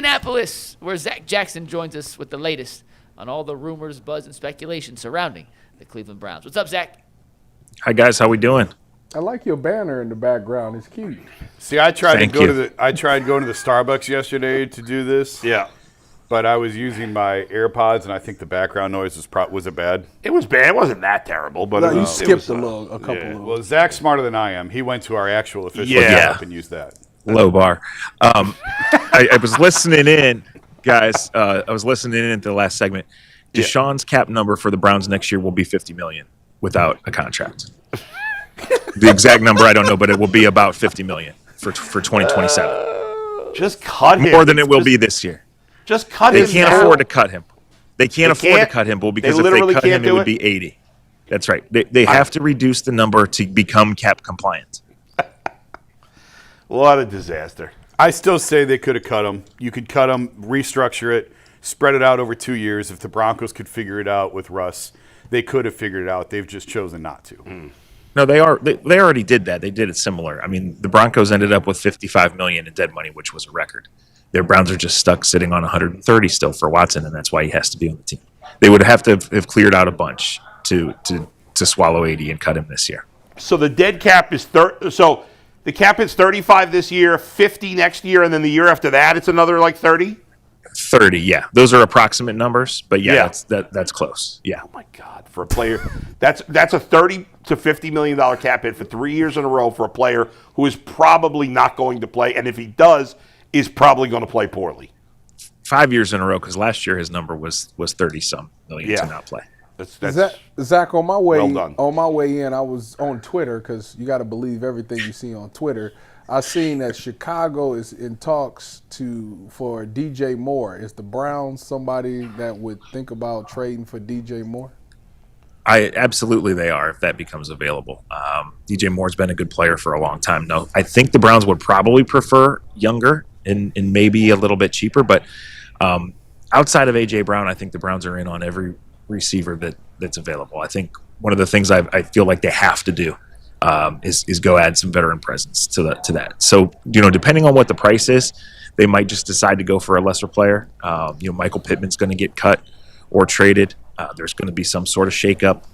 Indianapolis, where Zac Jackson joins us with the latest on all the rumors, buzz, and speculation surrounding the Cleveland Browns. What's up, Zach? Hi guys, how we doing? I like your banner in the background. It's cute. See, I tried Thank going you. to the Starbucks yesterday to do this. Yeah. But I was using my AirPods, and I think the background noise was it bad? It was bad. It wasn't that terrible, but No, it you was, skipped it was, a couple yeah. of Well, Zach's smarter than I am. He went to our actual official Yeah. app and used that. Low bar. I was listening in, guys. I was listening in at the last segment. Deshaun's cap number for the Browns next year will be $50 million without a contract. The exact number I don't know, but it will be about $50 million for 2027. Just cut him. More than it will be this year. Just cut They him. can't now. afford to cut him. They can't afford to cut him, Bull, because if they literally cut can't him, it do would be 80. That's right. They have to reduce the number to become cap compliant. What a disaster. I still say they could have cut him. You could cut him, restructure it, spread it out over 2 years. If the Broncos could figure it out with Russ, they could have figured it out. They've just chosen not to. No, they already did that. They did it similar. I mean, the Broncos ended up with $55 million in dead money, which was a record. Their Browns are just stuck sitting on 130 still for Watson, and that's why he has to be on the team. They would have to have cleared out a bunch to swallow 80 and cut him this year. So the dead cap is So the cap is 35 this year, 50 next year, and then the year after that, it's another like 30. 30, yeah. Those are approximate numbers, but Yeah. that's close. Yeah. Oh my God, for a player, that's a 30 to $50 million cap hit for 3 years in a row for a player who is probably not going to play, and if he does, is probably going to play poorly. 5 years in a row, because last year his number was 30-some million to not play. Zach, on my way well done. in, I was on Twitter because you got to believe everything you see on Twitter. I seen that Chicago is in talks for DJ Moore. Is the Browns somebody that would think about trading for DJ Moore? Absolutely they are if that becomes available. DJ Moore's been a good player for a long time. No, I think the Browns would probably prefer younger and maybe a little bit cheaper, but outside of A.J. Brown, I think the Browns are in on every receiver that's available. I think one of the things I feel like they have to do is go add some veteran presence to that. So, depending on what the price is, they might just decide to go for a lesser player. Michael Pittman's going to get cut or traded. There's going to be some sort of shakeup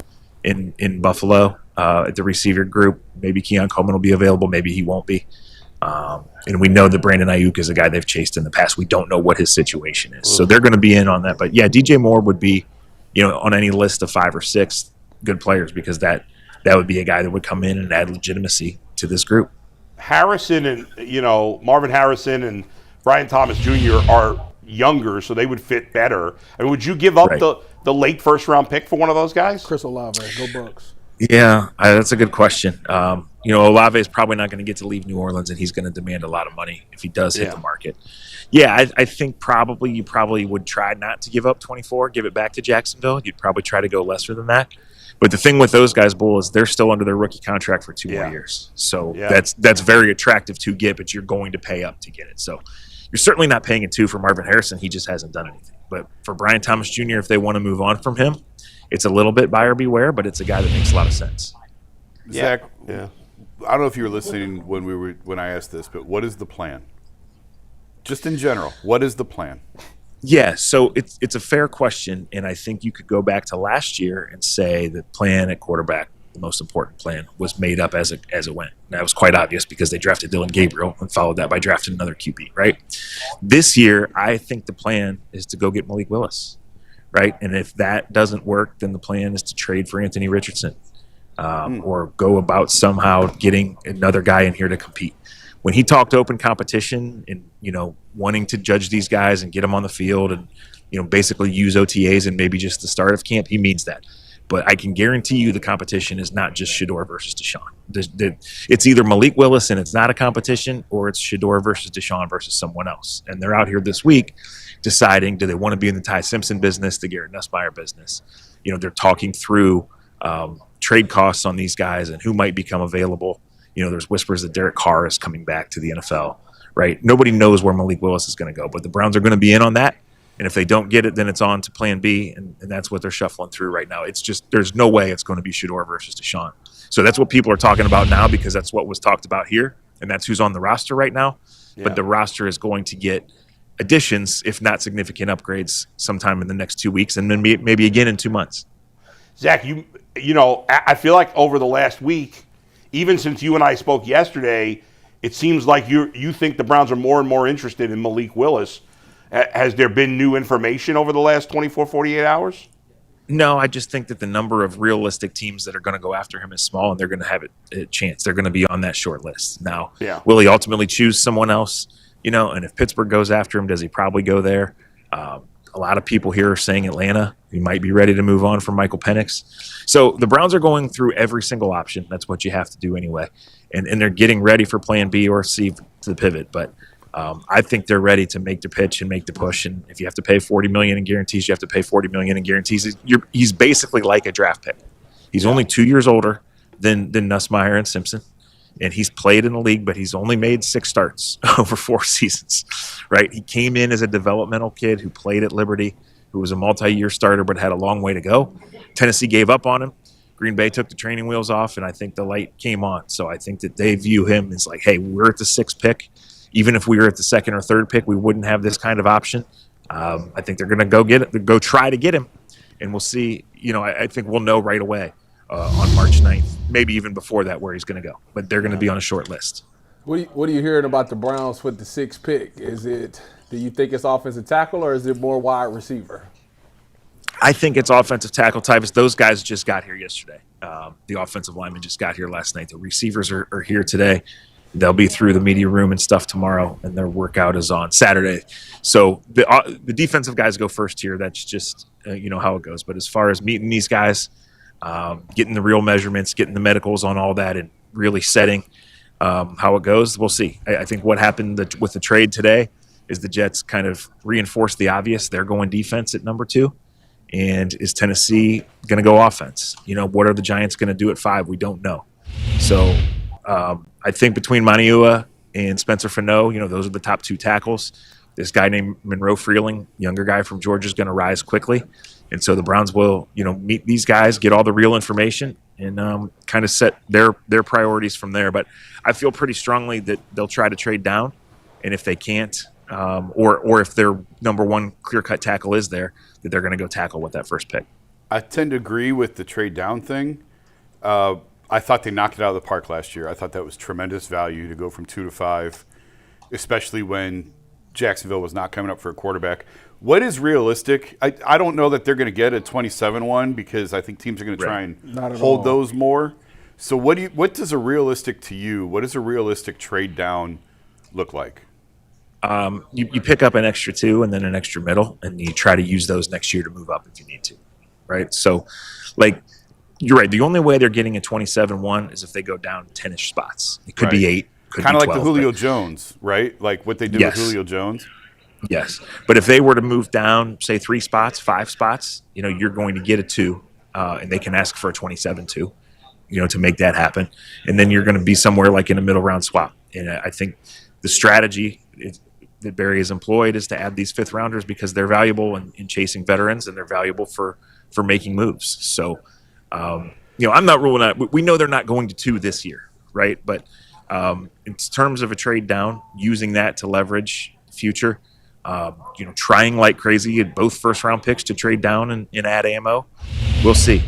in Buffalo at the receiver group. Maybe Keon Coleman will be available. Maybe he won't be. And we know that Brandon Ayuk is a guy they've chased in the past. We don't know what his situation is. So they're going to be in on that. But, yeah, DJ Moore would be, on any list of 5 or 6 good players because that would be a guy that would come in and add legitimacy to this group. Harrison and Marvin Harrison and Brian Thomas Jr. are younger, so they would fit better. I mean, would you give up the late first round pick for one of those guys? Chris Olave, go Bucks. Yeah, that's a good question. Olave is probably not going to get to leave New Orleans, and he's going to demand a lot of money if he does hit the market. Yeah, I think you probably would try not to give up 24, give it back to Jacksonville. You'd probably try to go lesser than that. But the thing with those guys, Bull, is they're still under their rookie contract for 2 more years. So that's very attractive to get, but you're going to pay up to get it. So you're certainly not paying a 2 for Marvin Harrison. He just hasn't done anything. But for Brian Thomas Jr., if they want to move on from him, it's a little bit buyer beware, but it's a guy that makes a lot of sense. Zach, I don't know if you were listening when I asked this, but what is the plan? Just in general, what is the plan? Yeah, so it's a fair question, and I think you could go back to last year and say the plan at quarterback, the most important plan, was made up as it went. And that was quite obvious because they drafted Dylan Gabriel and followed that by drafting another QB, right? This year, I think the plan is to go get Malik Willis, right? And if that doesn't work, then the plan is to trade for Anthony Richardson or go about somehow getting another guy in here to compete. When he talked open competition and, wanting to judge these guys and get them on the field and, basically use OTAs and maybe just the start of camp, he means that. But I can guarantee you the competition is not just Shedeur versus Deshaun. It's either Malik Willis and it's not a competition, or it's Shedeur versus Deshaun versus someone else. And they're out here this week deciding, do they want to be in the Ty Simpson business, the Garrett Nussmeier business? They're talking through trade costs on these guys and who might become available. There's whispers that Derek Carr is coming back to the NFL, right? Nobody knows where Malik Willis is going to go, but the Browns are going to be in on that. And if they don't get it, then it's on to plan B, and that's what they're shuffling through right now. It's just there's no way it's going to be Shedeur versus Deshaun. So that's what people are talking about now because that's what was talked about here, and that's who's on the roster right now. Yeah. But the roster is going to get additions, if not significant upgrades, sometime in the next 2 weeks, and then maybe again in 2 months. Zach, I feel like over the last week, even since you and I spoke yesterday, it seems like you think the Browns are more and more interested in Malik Willis. Has there been new information over the last 24, 48 hours? No, I just think that the number of realistic teams that are going to go after him is small, and they're going to have a chance. They're going to be on that short list. Now, will he ultimately choose someone else? And if Pittsburgh goes after him, does he probably go there? A lot of people here are saying Atlanta. He might be ready to move on from Michael Penix. So the Browns are going through every single option. That's what you have to do anyway. And they're getting ready for plan B or C to the pivot. But I think they're ready to make the pitch and make the push. And if you have to pay $40 million in guarantees, you have to pay $40 million in guarantees. He's basically like a draft pick. He's only 2 years older than Nussmeier and Simpson. And he's played in the league, but he's only made 6 starts over 4 seasons, right? He came in as a developmental kid who played at Liberty, who was a multi-year starter but had a long way to go. Tennessee gave up on him. Green Bay took the training wheels off, and I think the light came on. So I think that they view him as like, hey, we're at the 6th pick. Even if we were at the 2nd or 3rd pick, we wouldn't have this kind of option. I think they're going to go try to get him, and we'll see. I think we'll know right away on March 9th, maybe even before that, where he's going to go. But they're going to be on a short list. What are you hearing about the Browns with the 6th pick? Do you think it's offensive tackle or is it more wide receiver? I think it's offensive tackle, Tyvus. Those guys just got here yesterday. The offensive linemen just got here last night. The receivers are here today. They'll be through the media room and stuff tomorrow, and their workout is on Saturday. So the defensive guys go first here. That's just how it goes. But as far as meeting these guys, getting the real measurements, getting the medicals on all that, and really setting how it goes, we'll see. I think what happened with the trade today is the Jets kind of reinforced the obvious. They're going defense at number 2. And is Tennessee going to go offense? What are the Giants going to do at 5? We don't know. So I think between Maniua and Spencer Fano, those are the top 2 tackles. This guy named Monroe Freeling, younger guy from Georgia, is going to rise quickly. And so the Browns will, meet these guys, get all the real information, and kind of set their priorities from there. But I feel pretty strongly that they'll try to trade down. And if they can't, or if their number 1 clear-cut tackle is there, that they're going to go tackle with that first pick. I tend to agree with the trade down thing. I thought they knocked it out of the park last year. I thought that was tremendous value to go from 2 to 5, especially when Jacksonville was not coming up for a quarterback. What is realistic? I don't know that they're going to get a 27-1 because I think teams are going to try and hold those more. So what does a realistic to you? What does a realistic trade down look like? You pick up an extra 2 and then an extra middle, and you try to use those next year to move up if you need to, right? So, you're right. The only way they're getting a 27-1 is if they go down 10-ish spots. It could be 8, could kind be of 12, like the Julio Jones, right? Like what they did with Julio Jones. Yes, but if they were to move down, say 3 spots, 5 spots, you're going to get a 2, and they can ask for a 27-2, to make that happen, and then you're going to be somewhere like in a middle round swap. And I think the strategy that Barry has employed is to add these 5th rounders because they're valuable in chasing veterans, and they're valuable for making moves. So, I'm not ruling out. We know they're not going to 2 this year, right? But in terms of a trade down, using that to leverage future, trying like crazy at both first-round picks to trade down and add ammo, we'll see.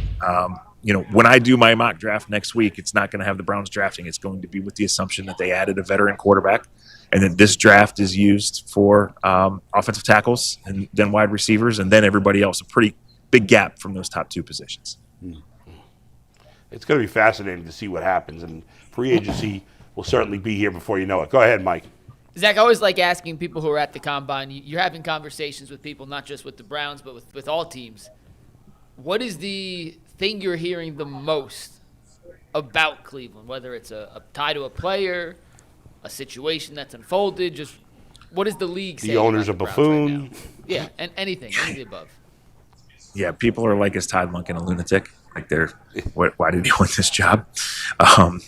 When I do my mock draft next week, it's not going to have the Browns drafting. It's going to be with the assumption that they added a veteran quarterback, and that this draft is used for offensive tackles and then wide receivers, and then everybody else. A pretty big gap from those top 2 positions. It's going to be fascinating to see what happens, and free agency will certainly be here before you know it. Go ahead, Mike. Zach, I always like asking people who are at the Combine. You're having conversations with people, not just with the Browns, but with all teams. What is the thing you're hearing the most about Cleveland, whether it's a tie to a player, a situation that's unfolded? Just what is the league saying? The owner's a about the buffoon. Browns right now? Yeah, and anything above. Yeah, people are like, is Todd Monken a lunatic? Like, why did he win this job?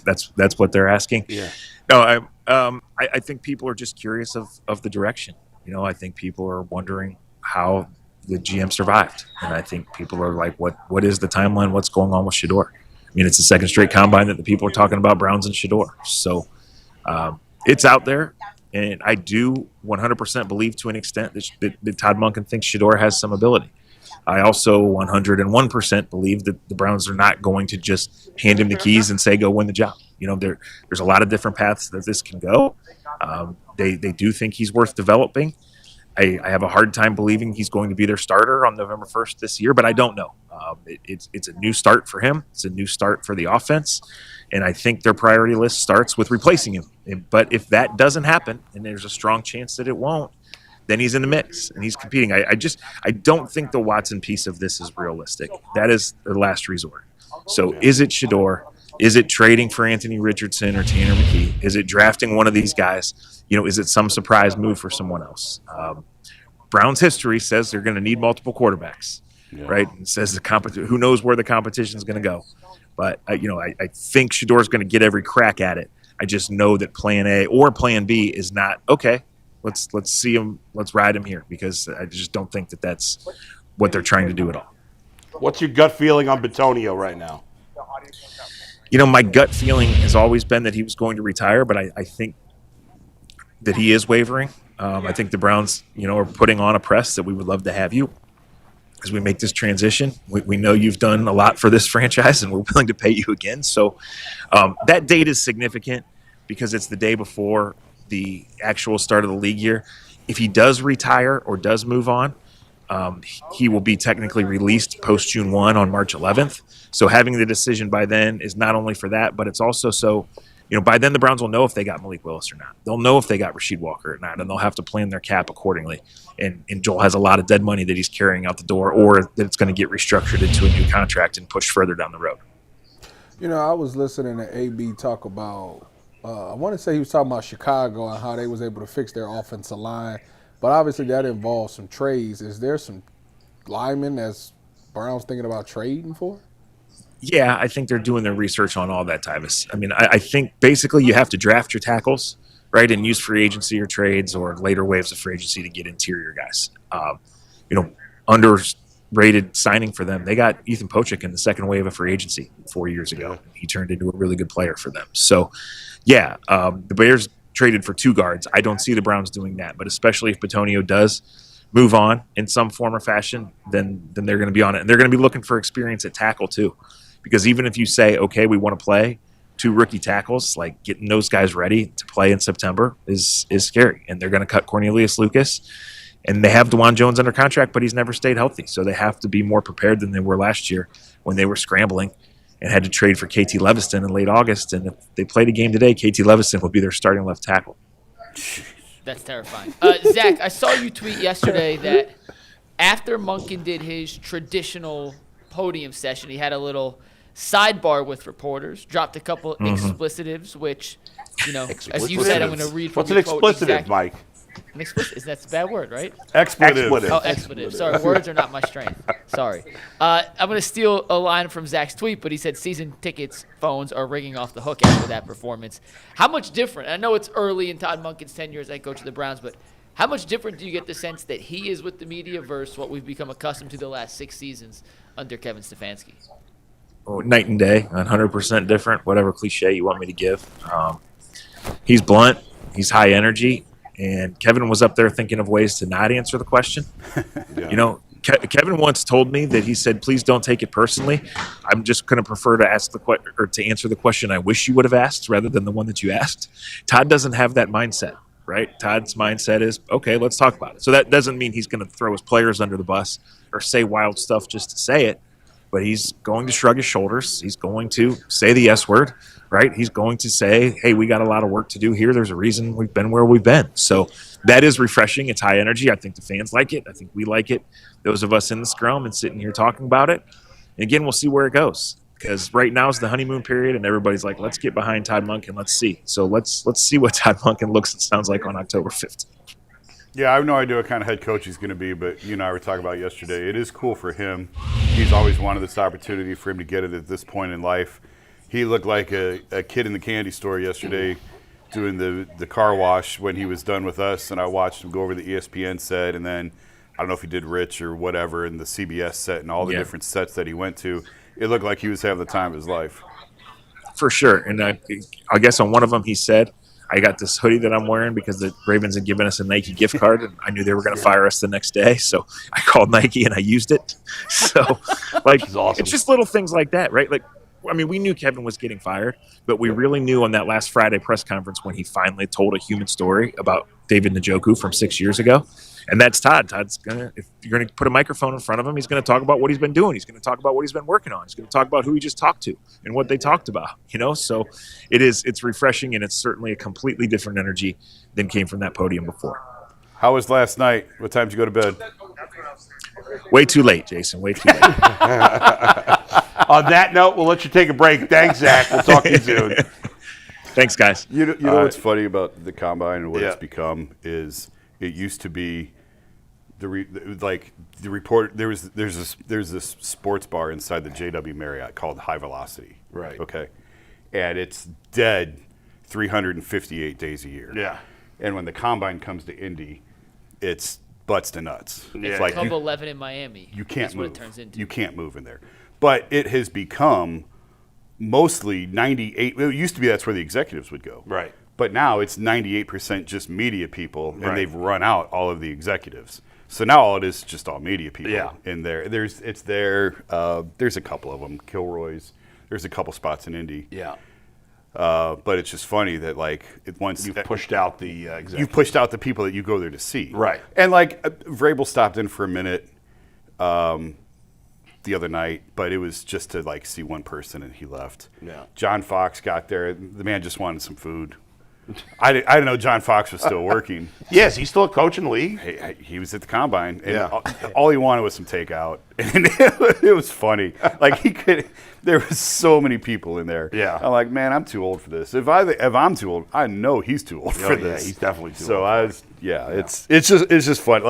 That's what they're asking. Yeah. No, I think people are just curious of the direction. I think people are wondering how the GM survived, and I think people are like, what is the timeline? What's going on with Shador? I mean, it's the 2nd straight combine that the people are talking about Browns and Shador. So it's out there. And I do 100% believe to an extent that Todd Monken thinks Shedeur has some ability. I also 101% believe that the Browns are not going to just hand him the keys and say, go win the job. There's a lot of different paths that this can go. They do think he's worth developing. I have a hard time believing he's going to be their starter on November 1st this year, but I don't know. It's a new start for him. It's a new start for the offense. And I think their priority list starts with replacing him. But if that doesn't happen, and there's a strong chance that it won't, then he's in the mix and he's competing. I don't think the Watson piece of this is realistic. That is the last resort. So is it Shedeur? Is it trading for Anthony Richardson or Tanner McKee? Is it drafting one of these guys? Is it some surprise move for someone else? Brown's history says they're going to need multiple quarterbacks, right? It says who knows where the competition is going to go. But, I think Shedeur is going to get every crack at it. I just know that plan A or plan B is not, okay, let's see him, let's ride him here, because I just don't think that that's what they're trying to do at all. What's your gut feeling on Bitonio right now? My gut feeling has always been that he was going to retire, but I think that he is wavering. I think the Browns, are putting on a press that we would love to have you as we make this transition. We know you've done a lot for this franchise, and we're willing to pay you again. So that date is significant because it's the day before the actual start of the league year. If he does retire or does move on, he will be technically released post-June 1 on March 11th. So having the decision by then is not only for that, but it's also so, by then the Browns will know if they got Malik Willis or not. They'll know if they got Rasheed Walker or not, and they'll have to plan their cap accordingly. And Joel has a lot of dead money that he's carrying out the door, or that it's going to get restructured into a new contract and pushed further down the road. I was listening to AB talk about, I want to say he was talking about Chicago and how they was able to fix their offensive line. But obviously that involves some trades. Is there some linemen that's Browns thinking about trading for? Yeah, I think they're doing their research on all that, Tyvis. I think basically you have to draft your tackles, right, and use free agency or trades or later waves of free agency to get interior guys. Underrated signing for them. They got Ethan Pochik in the second wave of free agency 4 years ago. He turned into a really good player for them. So, the Bears traded for 2 guards. I don't see the Browns doing that, but especially if Bitonio does move on in some form or fashion, then they're going to be on it. And they're going to be looking for experience at tackle too. Because even if you say, okay, we want to play 2 rookie tackles, like getting those guys ready to play in September is scary. And they're going to cut Cornelius Lucas. And they have DeJuan Jones under contract, but he's never stayed healthy. So they have to be more prepared than they were last year when they were scrambling and had to trade for KT Leviston in late August. And if they played a game today, KT Leviston would be their starting left tackle. That's terrifying. Zach, I saw you tweet yesterday that after Monken did his traditional podium session, he had a little sidebar with reporters, dropped a couple explicitives, which, as you said, I'm going to read from What's an your quote explicitive, exactly. Mike? An explicit, that's a bad word, right? Expletive. Oh, expletive. Sorry, words are not my strength. Sorry. I'm going to steal a line from Zach's tweet, but he said season tickets phones are ringing off the hook after that performance. How much different? I know it's early in Todd Monken's tenure as head coach of the Browns, but how much different do you get the sense that he is with the media versus what we've become accustomed to the last 6 seasons under Kevin Stefanski? Oh, night and day, 100% different, whatever cliche you want me to give. He's blunt. He's high energy. And Kevin was up there thinking of ways to not answer the question. Kevin once told me that he said, please don't take it personally. I'm just going to prefer to ask to answer the question I wish you would have asked rather than the one that you asked. Todd doesn't have that mindset, right? Todd's mindset is, okay, let's talk about it. So that doesn't mean he's going to throw his players under the bus or say wild stuff just to say it, but he's going to shrug his shoulders. He's going to say the S word, right? He's going to say, hey, we got a lot of work to do here. There's a reason we've been where we've been. So that is refreshing. It's high energy. I think the fans like it. I think we like it. Those of us in the scrum and sitting here talking about it. And again, we'll see where it goes, because right now is the honeymoon period and everybody's like, let's get behind Todd Monken. Let's see. So let's see what Todd Monken looks and sounds like on October 5th. Yeah, I have no idea what kind of head coach he's going to be, but you and I were talking about yesterday. It is cool for him. He's always wanted this opportunity for him to get it at this point in life. He looked like a kid in the candy store yesterday doing the car wash when he was done with us, and I watched him go over the ESPN set, and then I don't know if he did Rich or whatever, and the CBS set and all the different sets that he went to. It looked like he was having the time of his life. For sure. And I guess on one of them he said, I got this hoodie that I'm wearing because the Ravens had given us a Nike gift card, and I knew they were going to fire us the next day. So I called Nike and I used it. So, like, awesome. It's just little things like that, right? Like, I mean, we knew Kevin was getting fired, but we really knew on that last Friday press conference when he finally told a human story about David Njoku from 6 years ago. And that's Todd. Todd's if you're going to put a microphone in front of him, he's going to talk about what he's been doing. He's going to talk about what he's been working on. He's going to talk about who he just talked to and what they talked about, So it's refreshing, and it's certainly a completely different energy than came from that podium before. How was last night? What time did you go to bed? Way too late, Jason. Way too late. On that note, we'll let you take a break. Thanks, Zach. We'll talk to you soon. Thanks, guys. You know what's funny about the combine and what it's become is it used to be the report. There's this sports bar inside the JW Marriott called High Velocity. Right. Okay. And it's dead 358 days a year. Yeah. And when the combine comes to Indy, it's butts to nuts. Yeah. It's like Club 11 in Miami. you can't That's move. what it turns into. You can't move in there. But it has become mostly 98. It used to be that's where the executives would go. Right. But now it's 98% just media people, and Right. they've run out all of the executives. So now all it is just all media people Yeah. in there. There's a couple of them, Kilroy's. There's a couple spots in Indy. Yeah. But it's just funny that once You've pushed out the executives. you've pushed out the people that you go there to see. Right. And Vrabel stopped in for a minute the other night, but it was just to see one person, and he left. Yeah. John Fox got there. The man just wanted some food. I didn't know John Fox was still working. Yes, he's still a coach in the league. He was at the combine, and Yeah. all he wanted was some takeout, and it was funny. There was so many people in there. Yeah. I'm like, man, I'm too old for this. If I'm too old, I know he's too old for yeah, this. he's definitely too so old I was, it's just fun.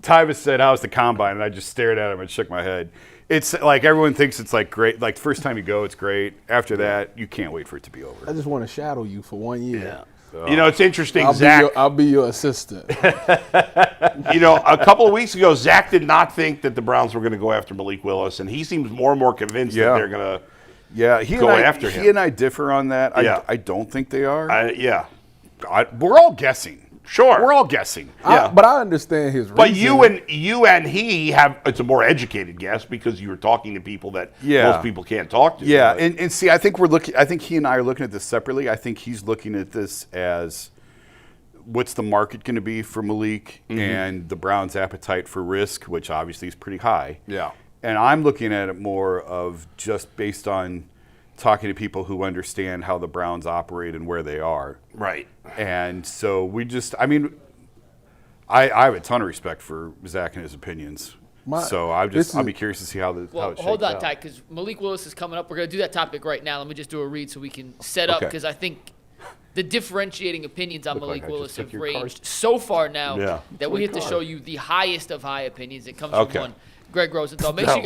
Tyvis said, "How's the combine?" And I just stared at him and shook my head. It's like everyone thinks it's great. Like first time you go, it's great. After that, you can't wait for it to be over. I just want to shadow you for 1 year. Yeah. It's interesting, I'll Zach. I'll be your assistant. A couple of weeks ago, Zach did not think that the Browns were going to go after Malik Willis, and he seems more and more convinced that they're going to. Yeah, go after him. He and I differ on that. Yeah. I don't think they are. We're all guessing. Sure. We're all guessing. But I understand his reason. But you and he have it's a more educated guess because you were talking to people that most people can't talk to. Yeah, But- and see, I think he and I are looking at this separately. I think he's looking at this as what's the market going to be for Malik and the Browns' appetite for risk, which obviously is pretty high. Yeah. And I'm looking at it more of just based on talking to people who understand how the Browns operate and where they are. Right. And so I have a ton of respect for Zach and his opinions. I'll be curious to see how it shakes hold on, out. Ty, because Malik Willis is coming up. We're going to do that topic right now. Let me just do a read so we can set up, Okay. because I think the differentiating opinions on Malik like I Willis just took have your ranged so far now Yeah. that we have to show you the highest of high opinions. It comes Okay. from one Greg Rosenthal. Make No. sure you